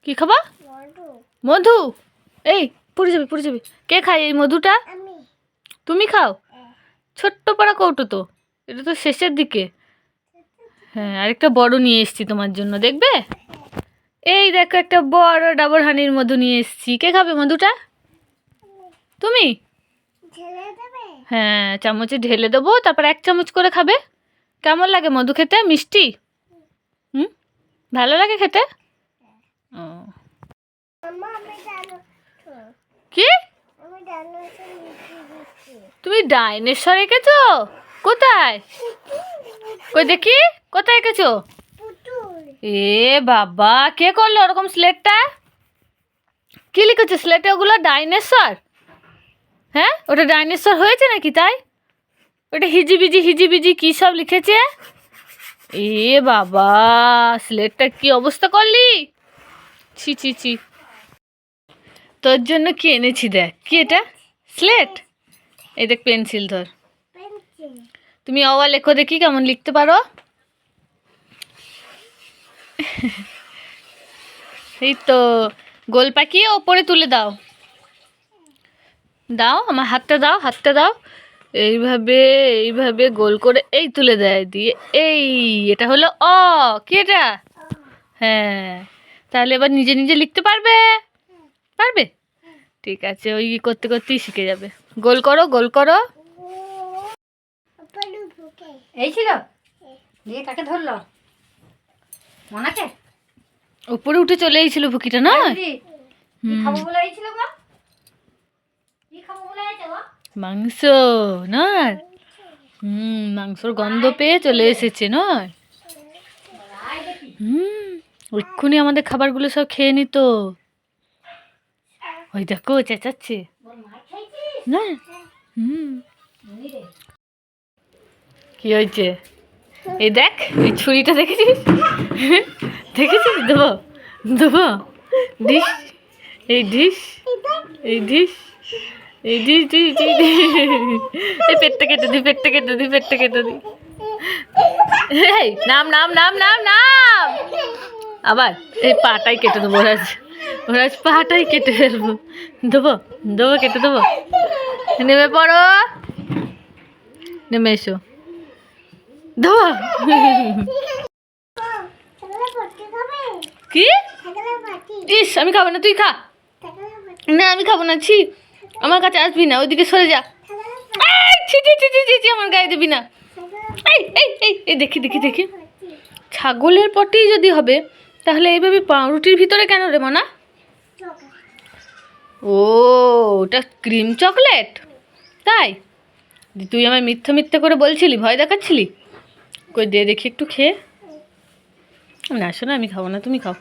কি খাবা? মধু। এই পড়ে যাবে পড়ে যাবে। কে খায় এই মধুটা? তুমি খাও? ছোট্ট পাড়া কৌটো তো, এটা তো শেষের দিকে। হ্যাঁ, আরেকটা বড় নিয়ে এসেছি তোমার জন্য, দেখবে? এই দেখো একটা বড় ডাবর হানির মধু নিয়ে এসেছি। কে খাবে মধুটা? তুমি? হ্যাঁ, চামচে ঢেলে দেবো, তারপর 1 চামচ করে খাবে। কেমন লাগে মধু খেতে? মিষ্টি? হুম, ভালো লাগে খেতে? ও কি? তুমি ডাইনোসর এঁকেছো? কোথায়? কই দেখি, কোথায় এঁকেছো? এ বাবা, কে করলো ওরকম স্লেটটা? কি লিখেছে স্লেটে ওগুলো? ডাইনোসর? হ্যাঁ, ওটা ডাইনোসর হয়েছে নাকি তাই? ওটা হিজিবিজি হিজিবিজি কী সব লিখেছে? এ বাবা, স্লেটটা কি অবস্থা করলি! ছি ছি ছি। তোর জন্য কি এনেছি দেখ। কি এটা? স্লেট। এই দেখ পেন্সিল ধর। তুমি অওয়া লেখো দেখি কেমন লিখতে পারো। এই তো, গোল পাকিয়ে ওপরে তুলে দাও। দাও, আমার হাতটা দাও, হাতটা দাও। এইভাবে এইভাবে গোল করে এই তুলে দেয়, দিয়ে এই, এটা হলো অ। কি এটা? হ্যাঁ, তাহলে এবার নিজে নিজে লিখতে পারবে? পারবে? ঠিক আছে, ওই করতে করতেই শিখে যাবে। গোল করো, গোল করো। এই ছিল দিয়ে কাকে ধরলো? মনাকে? উপরে উঠে চলে এসেছিল ফুকিটা না? কি খাবো বলে আইছিল গো? কি খাবো বলে আইছে গো? মাংস নয়। মাংসর গন্ধ পেয়ে চলে এসেছে নয়? এক্ষুনি আমাদের খাবারগুলো সব খেয়ে নিত। ওই দেখো চেঁচাচ্ছে না। কি হয়েছে? এই দেখ, এই ছুরিটা দেখেছিস? দেখেছিস? দেবো দেবো ডিশ, এই ডিশ, এই ডিশ, এই ডিশ ডিশ ডিশ। এই পেটটা কেটে দি, পেটটা কেটে দি, পেটটা কেটে দি। এই নাম নাম নাম নাম নাম। আবার এই পাটাই কেটে দেবো রাজ, রাজ পাটাই কেটে ফেলবো। দেবো দেবো, কেটে দেবো। নেমে পড়ো, নেমে এসো। দেবো। কি? ইস, আমি খাবো না, তুই খা। না আমি খাবো না, ছি, আমার কাছে আসবি না, ওইদিকে সরে যা। ছি ছি ছি ছি ছি, আমার গায়ে দিবি না। এই এই এই এই দেখি দেখি দেখি, ছাগলের পটেই যদি হবে তাহলে এইভাবে পাউরুটির ভিতরে কেন রে মানা? ও, ওটা ক্রিম চকলেট তাই? তুই আমায় মিথ্যা মিথ্যা করে বলছিলি, ভয় দেখাচ্ছিলি? কই দে দেখি একটু খেয়ে। না শোনা, আমি খাবো না, তুমি খাও।